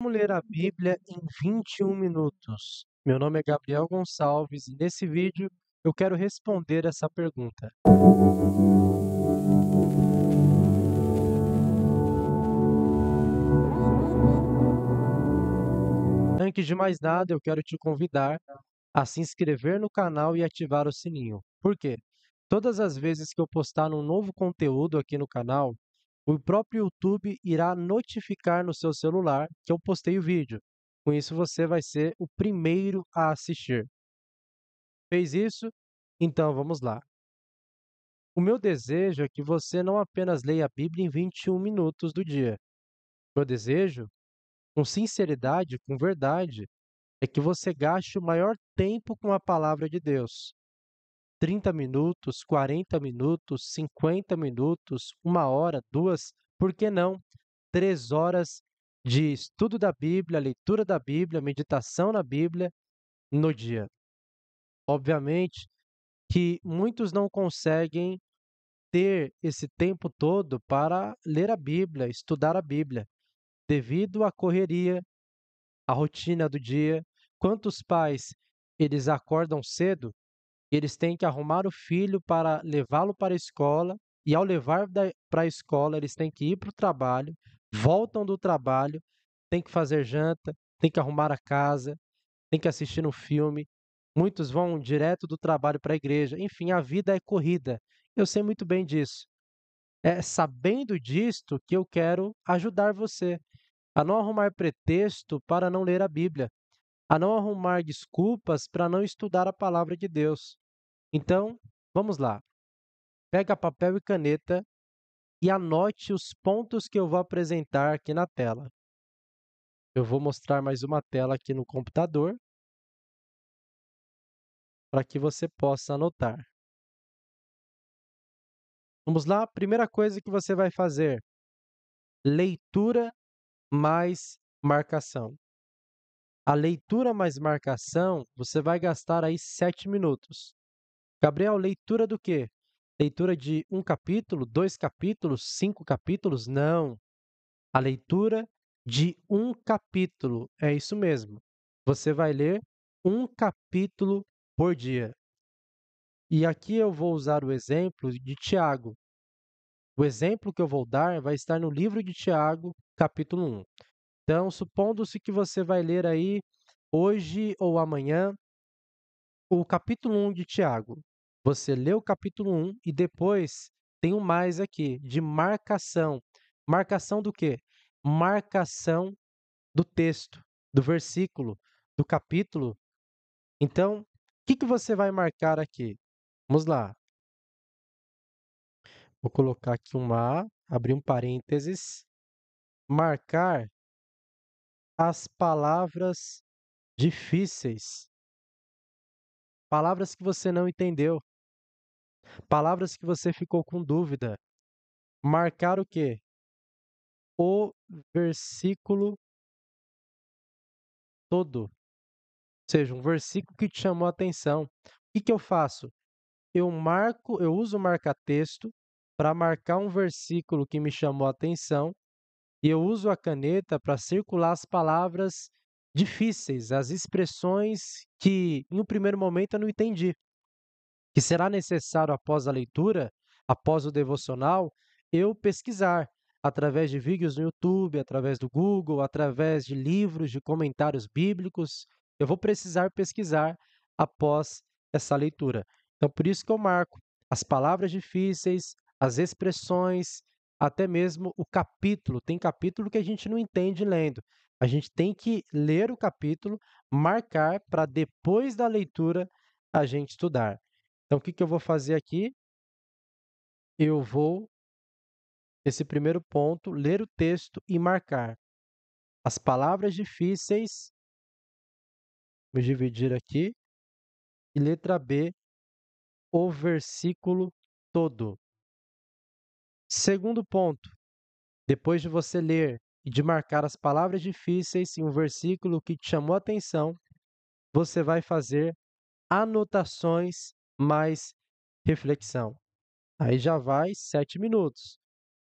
Como ler a Bíblia em 21 minutos? Meu nome é Gabriel Gonçalves e nesse vídeo eu quero responder essa pergunta. Antes de mais nada, eu quero te convidar a se inscrever no canal e ativar o sininho. Por quê? Todas as vezes que eu postar um novo conteúdo aqui no canal, o próprio YouTube irá notificar no seu celular que eu postei o vídeo. Com isso, você vai ser o primeiro a assistir. Fez isso? Então vamos lá. O meu desejo é que você não apenas leia a Bíblia em 21 minutos do dia. Meu desejo, com sinceridade, com verdade, é que você gaste o maior tempo com a palavra de Deus. 30 minutos, 40 minutos, 50 minutos, 1 hora, 2, por que não? 3 horas de estudo da Bíblia, leitura da Bíblia, meditação na Bíblia no dia. Obviamente que muitos não conseguem ter esse tempo todo para ler a Bíblia, estudar a Bíblia, devido à correria, à rotina do dia. Quantos pais eles acordam cedo e eles têm que arrumar o filho para levá-lo para a escola, e ao levar para a escola, eles têm que ir para o trabalho, voltam do trabalho, têm que fazer janta, têm que arrumar a casa, têm que assistir um filme. Muitos vão direto do trabalho para a igreja. Enfim, a vida é corrida. Eu sei muito bem disso. É sabendo disto que eu quero ajudar você a não arrumar pretexto para não ler a Bíblia, a não arrumar desculpas para não estudar a palavra de Deus. Então, vamos lá. Pega papel e caneta e anote os pontos que eu vou apresentar aqui na tela. Eu vou mostrar mais uma tela aqui no computador para que você possa anotar. Vamos lá? Primeira coisa que você vai fazer: leitura mais marcação. A leitura mais marcação, você vai gastar aí 7 minutos. Gabriel, leitura do quê? Leitura de um capítulo, 2 capítulos, 5 capítulos? Não. A leitura de um capítulo. É isso mesmo. Você vai ler um capítulo por dia. E aqui eu vou usar o exemplo de Tiago. O exemplo que eu vou dar vai estar no livro de Tiago, capítulo 1. Então, supondo-se que você vai ler aí hoje ou amanhã o capítulo 1 de Tiago. Você lê o capítulo 1 e depois tem um mais aqui, de marcação. Marcação do quê? Marcação do texto, do versículo, do capítulo. Então, o que que você vai marcar aqui? Vamos lá. Vou colocar aqui uma A, abrir um parênteses. Marcar as palavras difíceis. Palavras que você não entendeu. Palavras que você ficou com dúvida. Marcar o quê? O versículo todo. Ou seja, um versículo que te chamou a atenção. O que que eu faço? Eu uso o marca-texto para marcar um versículo que me chamou a atenção e eu uso a caneta para circular as palavras difíceis, as expressões que em um primeiro momento eu não entendi. Que será necessário após a leitura, após o devocional, eu pesquisar através de vídeos no YouTube, através do Google, através de livros, de comentários bíblicos. Eu vou precisar pesquisar após essa leitura. Então, por isso que eu marco as palavras difíceis, as expressões, até mesmo o capítulo. Tem capítulo que a gente não entende lendo. A gente tem que ler o capítulo, marcar para depois da leitura a gente estudar. Então, o que que eu vou fazer aqui? Eu vou, nesse primeiro ponto, ler o texto e marcar as palavras difíceis. Vou dividir aqui. E letra B, o versículo todo. Segundo ponto, depois de você ler e de marcar as palavras difíceis em um versículo que te chamou a atenção, você vai fazer anotações mais reflexão. Aí já vai 7 minutos.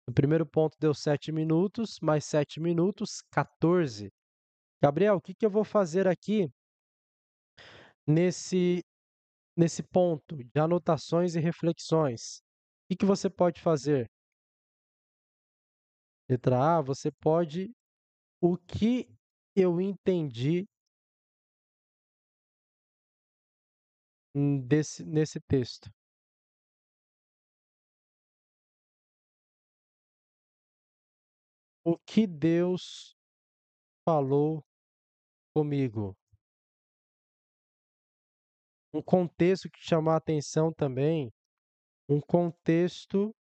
O primeiro ponto deu 7 minutos, mais 7 minutos, 14. Gabriel, o que que eu vou fazer aqui nesse, nesse ponto de anotações e reflexões? O que que você pode fazer? Letra A, você pode. O que eu entendi nesse texto? O que Deus falou comigo? Um contexto que chamou a atenção também, um contexto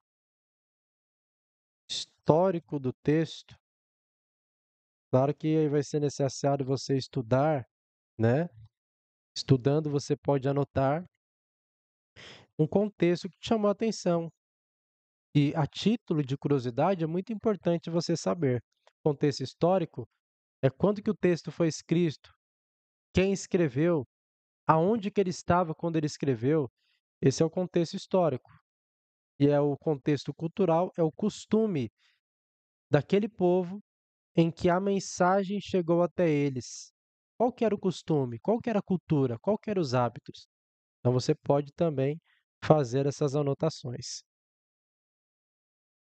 histórico do texto. Claro que aí vai ser necessário você estudar, né? Estudando, você pode anotar um contexto que te chamou a atenção. E a título de curiosidade, é muito importante você saber. Contexto histórico é quando que o texto foi escrito, quem escreveu, aonde que ele estava quando ele escreveu. Esse é o contexto histórico. E é o contexto cultural, é o costume daquele povo em que a mensagem chegou até eles. Qual que era o costume? Qual que era a cultura? Qual que eram os hábitos? Então você pode também fazer essas anotações.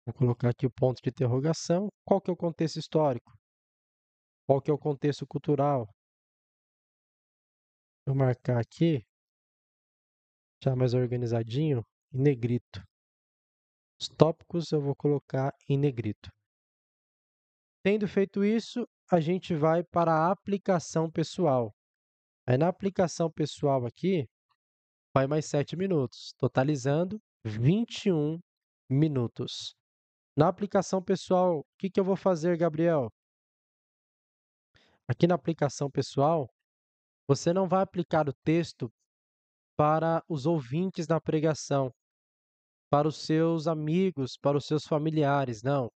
Vou colocar aqui o ponto de interrogação. Qual que é o contexto histórico? Qual que é o contexto cultural? Vou marcar aqui, já mais organizadinho, em negrito. Os tópicos eu vou colocar em negrito. Tendo feito isso, a gente vai para a aplicação pessoal. Aí na aplicação pessoal aqui, vai mais 7 minutos, totalizando 21 minutos. Na aplicação pessoal, o que que eu vou fazer, Gabriel? Aqui na aplicação pessoal, você não vai aplicar o texto para os ouvintes da pregação, para os seus amigos, para os seus familiares, não.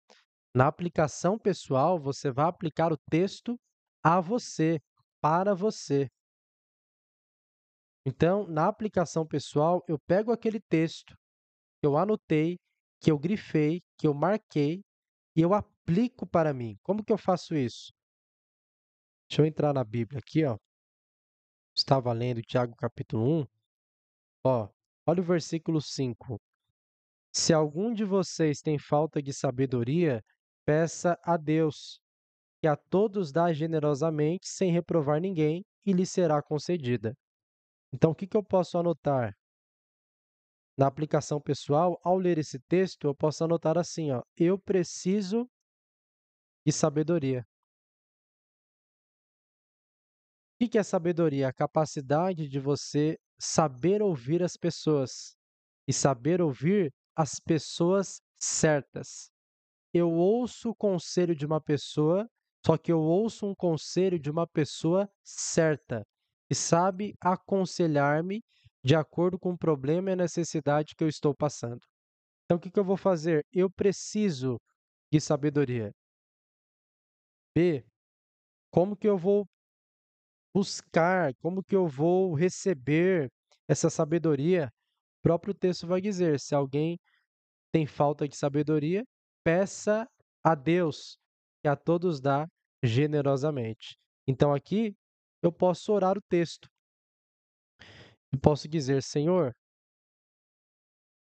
Na aplicação pessoal, você vai aplicar o texto a você, para você. Então, na aplicação pessoal, eu pego aquele texto que eu anotei, que eu grifei, que eu marquei e eu aplico para mim. Como que eu faço isso? Deixa eu entrar na Bíblia aqui, ó. Estava lendo Tiago capítulo 1. Ó, olha o versículo 5. Se algum de vocês tem falta de sabedoria, peça a Deus, que a todos dá generosamente, sem reprovar ninguém, e lhe será concedida. Então, o que que eu posso anotar? Na aplicação pessoal, ao ler esse texto, eu posso anotar assim, ó, eu preciso de sabedoria. O que que é sabedoria? A capacidade de você saber ouvir as pessoas e saber ouvir as pessoas certas. Eu ouço o conselho de uma pessoa, só que eu ouço um conselho de uma pessoa certa, que sabe aconselhar-me de acordo com o problema e a necessidade que eu estou passando. Então, o que que eu vou fazer? Eu preciso de sabedoria. B, como que eu vou buscar, como que eu vou receber essa sabedoria? O próprio texto vai dizer: se alguém tem falta de sabedoria, peça a Deus, que a todos dá generosamente. Então aqui eu posso orar o texto. Eu posso dizer: Senhor,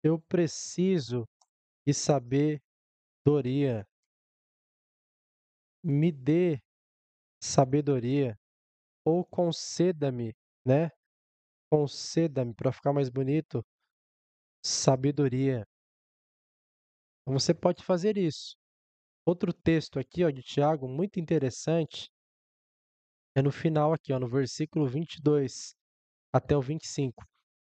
eu preciso de sabedoria. Me dê sabedoria ou conceda-me, né? Conceda-me para ficar mais bonito, sabedoria. Então você pode fazer isso. Outro texto aqui, ó, de Tiago, muito interessante, é no final aqui, ó, no versículo 22 até o 25.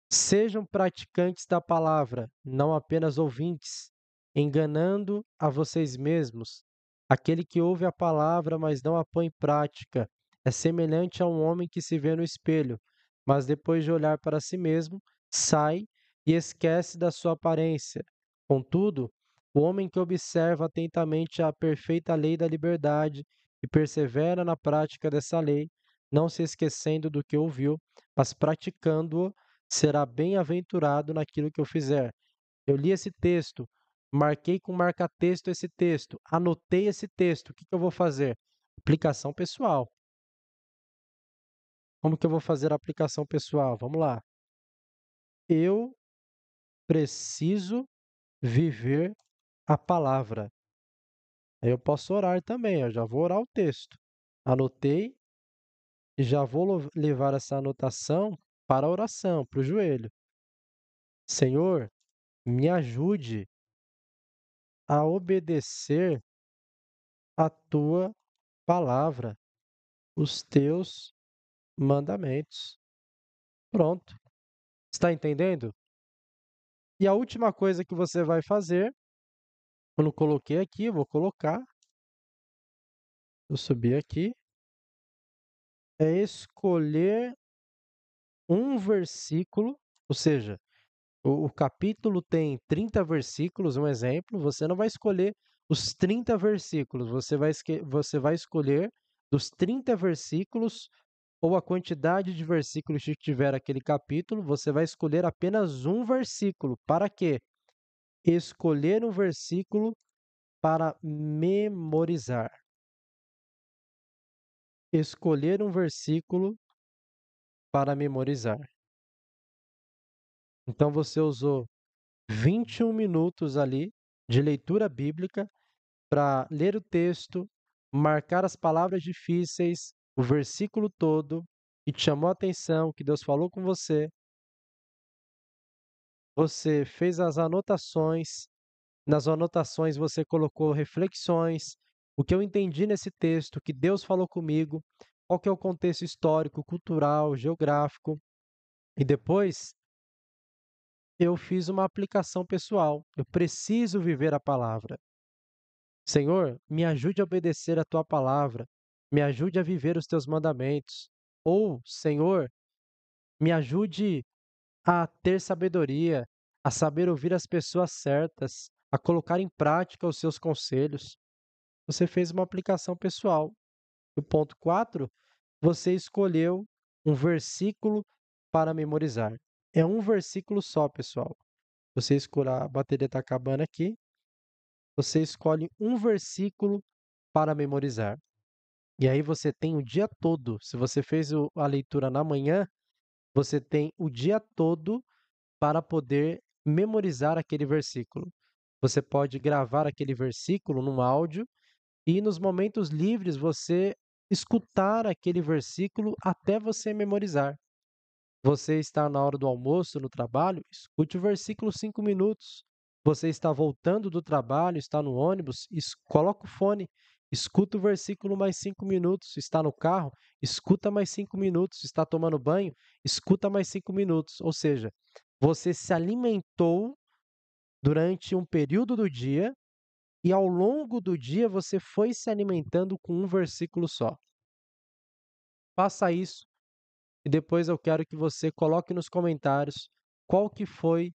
Sejam praticantes da palavra, não apenas ouvintes, enganando a vocês mesmos. Aquele que ouve a palavra, mas não a põe em prática, é semelhante a um homem que se vê no espelho, mas depois de olhar para si mesmo, sai e esquece da sua aparência. Contudo, o homem que observa atentamente a perfeita lei da liberdade e persevera na prática dessa lei, não se esquecendo do que ouviu, mas praticando-o, será bem-aventurado naquilo que eu fizer. Eu li esse texto, marquei com marca-texto esse texto, anotei esse texto. O que que eu vou fazer? Aplicação pessoal. Como que eu vou fazer a aplicação pessoal? Vamos lá. Eu preciso viver a palavra. Aí eu posso orar também, eu já vou orar o texto. Anotei e já vou levar essa anotação para a oração, para o joelho. Senhor, me ajude a obedecer a tua palavra, os teus mandamentos. Pronto. Está entendendo? E a última coisa que você vai fazer, eu não coloquei aqui, eu vou colocar, eu subi aqui, é escolher um versículo, ou seja, o capítulo tem 30 versículos, um exemplo, você não vai escolher os 30 versículos, você vai escolher dos 30 versículos ou a quantidade de versículos que tiver aquele capítulo, você vai escolher apenas um versículo. Para quê? Escolher um versículo para memorizar. Escolher um versículo para memorizar. Então você usou 21 minutos ali de leitura bíblica para ler o texto, marcar as palavras difíceis, o versículo todo, que te chamou a atenção, que Deus falou com você. Você fez as anotações, nas anotações você colocou reflexões, o que eu entendi nesse texto, que Deus falou comigo, qual que é o contexto histórico, cultural, geográfico. E depois eu fiz uma aplicação pessoal. Eu preciso viver a palavra. Senhor, me ajude a obedecer a tua palavra, me ajude a viver os teus mandamentos. Ou, Senhor, me ajude a ter sabedoria, a saber ouvir as pessoas certas, a colocar em prática os seus conselhos. Você fez uma aplicação pessoal. O ponto 4, você escolheu um versículo para memorizar. É um versículo só, pessoal. Você escolhe, a bateria está acabando aqui. Você escolhe um versículo para memorizar. E aí você tem o dia todo. Se você fez a leitura na manhã, você tem o dia todo para poder memorizar aquele versículo. Você pode gravar aquele versículo num áudio e nos momentos livres você escutar aquele versículo até você memorizar. Você está na hora do almoço no trabalho, escute o versículo 5 minutos. Você está voltando do trabalho, está no ônibus, coloca o fone, escuta o versículo mais 5 minutos. Está no carro, escuta mais 5 minutos. Está tomando banho, escuta mais 5 minutos. Ou seja, você se alimentou durante um período do dia e ao longo do dia você foi se alimentando com um versículo só. Faça isso e depois eu quero que você coloque nos comentários qual que foi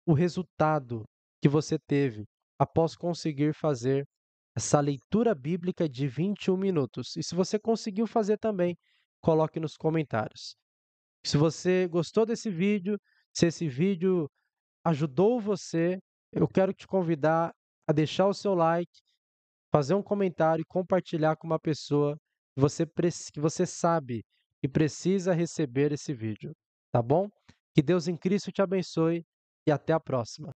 o resultado que você teve após conseguir fazer essa leitura bíblica de 21 minutos. E se você conseguiu fazer também, coloque nos comentários. Se você gostou desse vídeo, se esse vídeo ajudou você, eu quero te convidar a deixar o seu like, fazer um comentário e compartilhar com uma pessoa que você sabe que precisa receber esse vídeo, tá bom? Que Deus em Cristo te abençoe e até a próxima.